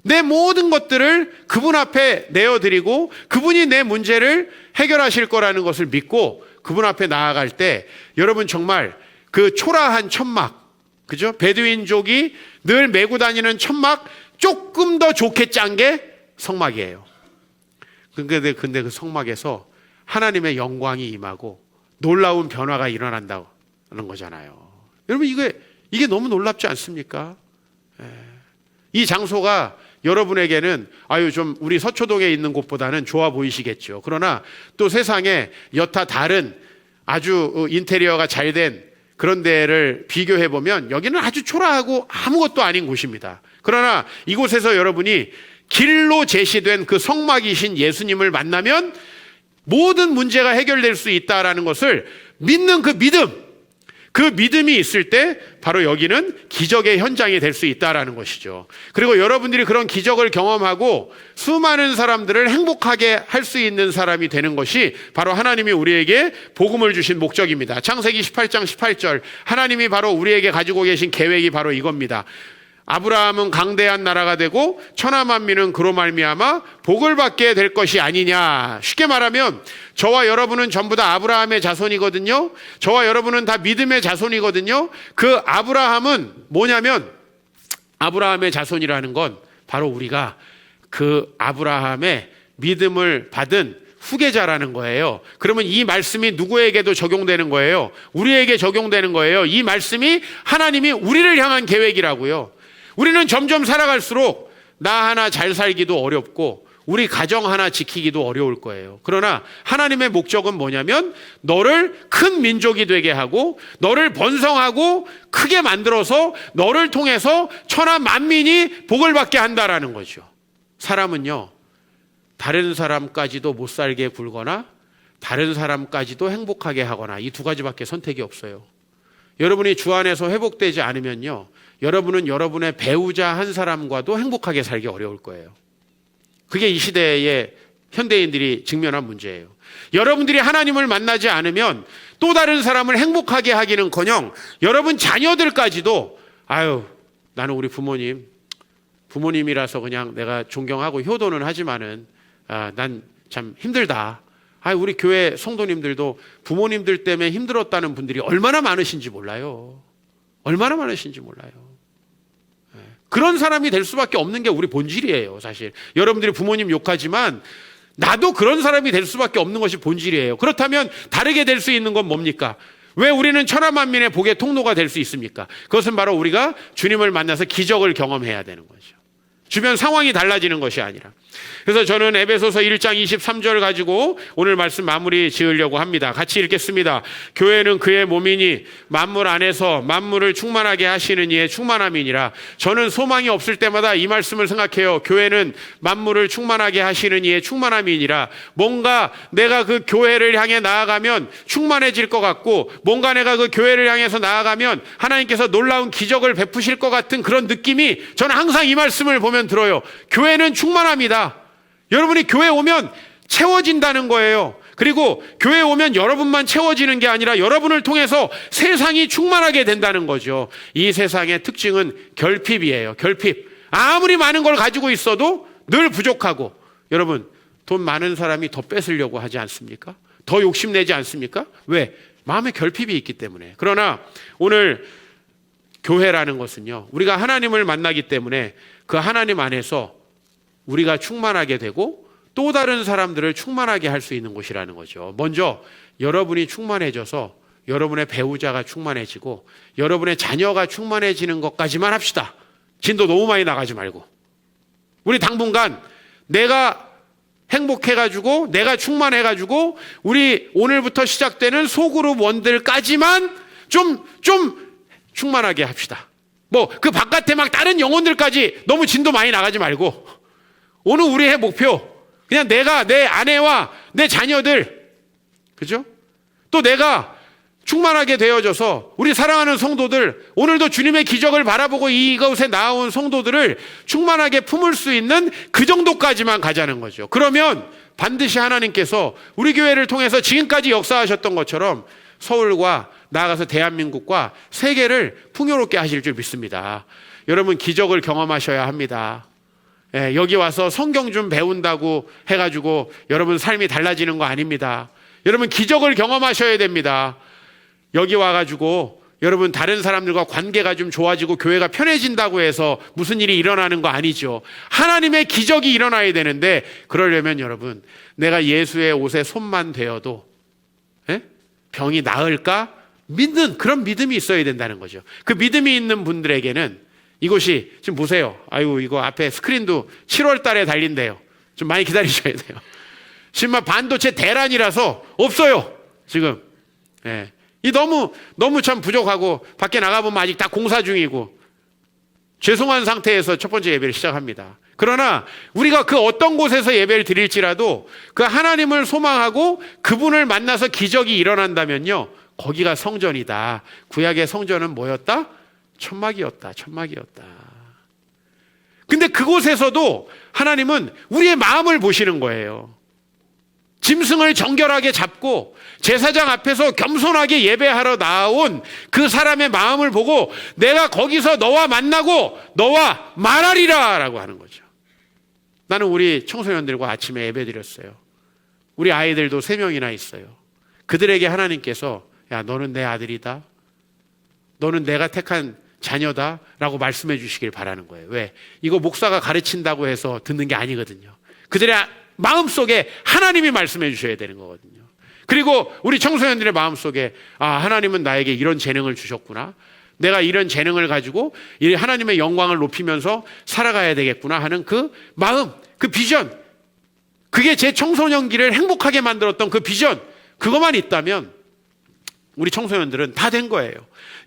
[SPEAKER 1] 내 모든 것들을 그분 앞에 내어드리고 그분이 내 문제를 해결하실 거라는 것을 믿고 그분 앞에 나아갈 때, 여러분, 정말 그 초라한 천막, 그죠? 베두인족이 늘 메고 다니는 천막 조금 더 좋게 짠 게 성막이에요. 근데 그 성막에서 하나님의 영광이 임하고 놀라운 변화가 일어난다는 거잖아요. 여러분, 이게 너무 놀랍지 않습니까? 이 장소가 여러분에게는 좀 우리 서초동에 있는 곳보다는 좋아 보이시겠죠. 그러나 또 세상에 여타 다른 아주 인테리어가 잘 된 그런 데를 비교해 보면 여기는 아주 초라하고 아무것도 아닌 곳입니다. 그러나 이곳에서 여러분이 길로 제시된 그 성막이신 예수님을 만나면 모든 문제가 해결될 수 있다라는 것을 믿는 그 믿음이 있을 때 바로 여기는 기적의 현장이 될 수 있다라는 것이죠. 그리고 여러분들이 그런 기적을 경험하고 수많은 사람들을 행복하게 할 수 있는 사람이 되는 것이 바로 하나님이 우리에게 복음을 주신 목적입니다. 창세기 18장 18절, 하나님이 바로 우리에게 가지고 계신 계획이 바로 이겁니다. 아브라함은 강대한 나라가 되고 천하 만민은 그로 말미암아 복을 받게 될 것이 아니냐. 쉽게 말하면 저와 여러분은 전부 다 아브라함의 자손이거든요. 저와 여러분은 다 믿음의 자손이거든요. 그 아브라함은 뭐냐면, 아브라함의 자손이라는 건 바로 우리가 그 아브라함의 믿음을 받은 후계자라는 거예요. 그러면 이 말씀이 누구에게도 적용되는 거예요? 우리에게 적용되는 거예요. 이 말씀이 하나님이 우리를 향한 계획이라고요. 우리는 점점 살아갈수록 나 하나 잘 살기도 어렵고 우리 가정 하나 지키기도 어려울 거예요. 그러나 하나님의 목적은 뭐냐면 너를 큰 민족이 되게 하고 너를 번성하고 크게 만들어서 너를 통해서 천하 만민이 복을 받게 한다라는 거죠. 사람은요, 다른 사람까지도 못 살게 굴거나 다른 사람까지도 행복하게 하거나 이 두 가지밖에 선택이 없어요. 여러분이 주 안에서 회복되지 않으면요, 여러분은 여러분의 배우자 한 사람과도 행복하게 살기 어려울 거예요. 그게 이 시대의 현대인들이 직면한 문제예요. 여러분들이 하나님을 만나지 않으면 또 다른 사람을 행복하게 하기는커녕 여러분 자녀들까지도 나는 우리 부모님이라서 그냥 내가 존경하고 효도는 하지만은 난 참 힘들다. 우리 교회 성도님들도 부모님들 때문에 힘들었다는 분들이 얼마나 많으신지 몰라요. 얼마나 많으신지 몰라요. 그런 사람이 될 수밖에 없는 게 우리 본질이에요, 사실. 여러분들이 부모님 욕하지만 나도 그런 사람이 될 수밖에 없는 것이 본질이에요. 그렇다면 다르게 될 수 있는 건 뭡니까? 왜 우리는 천하만민의 복의 통로가 될 수 있습니까? 그것은 바로 우리가 주님을 만나서 기적을 경험해야 되는 거죠. 주변 상황이 달라지는 것이 아니라. 그래서 저는 에베소서 1장 23절 가지고 오늘 말씀 마무리 지으려고 합니다. 같이 읽겠습니다. 교회는 그의 몸이니 만물 안에서 만물을 충만하게 하시는 이의 충만함이니라. 저는 소망이 없을 때마다 이 말씀을 생각해요. 교회는 만물을 충만하게 하시는 이의 충만함이니라. 뭔가 내가 그 교회를 향해 나아가면 충만해질 것 같고, 뭔가 내가 그 교회를 향해서 나아가면 하나님께서 놀라운 기적을 베푸실 것 같은 그런 느낌이 저는 항상 이 말씀을 보면 들어요. 교회는 충만합니다. 여러분이 교회 오면 채워진다는 거예요. 그리고 교회 오면 여러분만 채워지는 게 아니라 여러분을 통해서 세상이 충만하게 된다는 거죠. 이 세상의 특징은 결핍이에요. 결핍. 아무리 많은 걸 가지고 있어도 늘 부족하고, 여러분 돈 많은 사람이 더 뺏으려고 하지 않습니까? 더 욕심내지 않습니까? 왜? 마음에 결핍이 있기 때문에. 그러나 오늘 교회라는 것은요, 우리가 하나님을 만나기 때문에 그 하나님 안에서 우리가 충만하게 되고 또 다른 사람들을 충만하게 할 수 있는 곳이라는 거죠. 먼저 여러분이 충만해져서 여러분의 배우자가 충만해지고 여러분의 자녀가 충만해지는 것까지만 합시다. 진도 너무 많이 나가지 말고. 우리 당분간 내가 행복해가지고 내가 충만해가지고 우리 오늘부터 시작되는 소그룹 원들까지만 좀 충만하게 합시다. 그 바깥에 막 다른 영혼들까지 너무 진도 많이 나가지 말고, 오늘 우리의 목표, 그냥 내가, 내 아내와 내 자녀들, 그죠? 또 내가 충만하게 되어져서 우리 사랑하는 성도들, 오늘도 주님의 기적을 바라보고 이곳에 나온 성도들을 충만하게 품을 수 있는 그 정도까지만 가자는 거죠. 그러면 반드시 하나님께서 우리 교회를 통해서 지금까지 역사하셨던 것처럼 서울과 나아가서 대한민국과 세계를 풍요롭게 하실 줄 믿습니다. 여러분 기적을 경험하셔야 합니다. 여기 와서 성경 좀 배운다고 해가지고 여러분 삶이 달라지는 거 아닙니다. 여러분 기적을 경험하셔야 됩니다. 여기 와가지고 여러분 다른 사람들과 관계가 좀 좋아지고 교회가 편해진다고 해서 무슨 일이 일어나는 거 아니죠. 하나님의 기적이 일어나야 되는데, 그러려면 여러분 내가 예수의 옷에 손만 대어도 병이 나을까 믿는 그런 믿음이 있어야 된다는 거죠. 그 믿음이 있는 분들에게는 이곳이 지금 보세요. 이거 앞에 스크린도 7월 달에 달린대요. 좀 많이 기다리셔야 돼요. 지금 반도체 대란이라서 없어요. 지금. 이 너무 참 부족하고 밖에 나가보면 아직 다 공사 중이고 죄송한 상태에서 첫 번째 예배를 시작합니다. 그러나 우리가 그 어떤 곳에서 예배를 드릴지라도 그 하나님을 소망하고 그분을 만나서 기적이 일어난다면요, 거기가 성전이다. 구약의 성전은 뭐였다? 천막이었다. 근데 그곳에서도 하나님은 우리의 마음을 보시는 거예요. 짐승을 정결하게 잡고 제사장 앞에서 겸손하게 예배하러 나온 그 사람의 마음을 보고 내가 거기서 너와 만나고 너와 말하리라 라고 하는 거죠. 나는 우리 청소년들과 아침에 예배 드렸어요. 우리 아이들도 3명이나 있어요. 그들에게 하나님께서 야, 너는 내 아들이다, 너는 내가 택한 자녀다 라고 말씀해 주시길 바라는 거예요. 왜? 이거 목사가 가르친다고 해서 듣는 게 아니거든요. 그들의 마음속에 하나님이 말씀해 주셔야 되는 거거든요. 그리고 우리 청소년들의 마음속에 하나님은 나에게 이런 재능을 주셨구나, 내가 이런 재능을 가지고 이 하나님의 영광을 높이면서 살아가야 되겠구나 하는 그 마음, 그 비전, 그게 제 청소년기를 행복하게 만들었던 그 비전, 그것만 있다면 우리 청소년들은 다 된 거예요.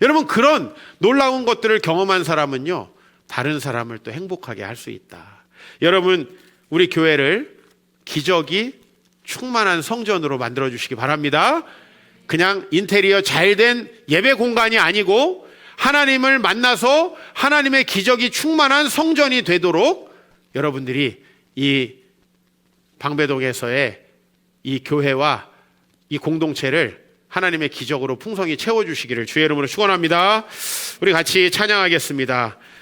[SPEAKER 1] 여러분, 그런 놀라운 것들을 경험한 사람은요, 다른 사람을 또 행복하게 할 수 있다. 여러분, 우리 교회를 기적이 충만한 성전으로 만들어 주시기 바랍니다. 그냥 인테리어 잘 된 예배 공간이 아니고 하나님을 만나서 하나님의 기적이 충만한 성전이 되도록 여러분들이 이 방배동에서의 이 교회와 이 공동체를 하나님의 기적으로 풍성히 채워주시기를 주의 이름으로 축원합니다. 우리 같이 찬양하겠습니다.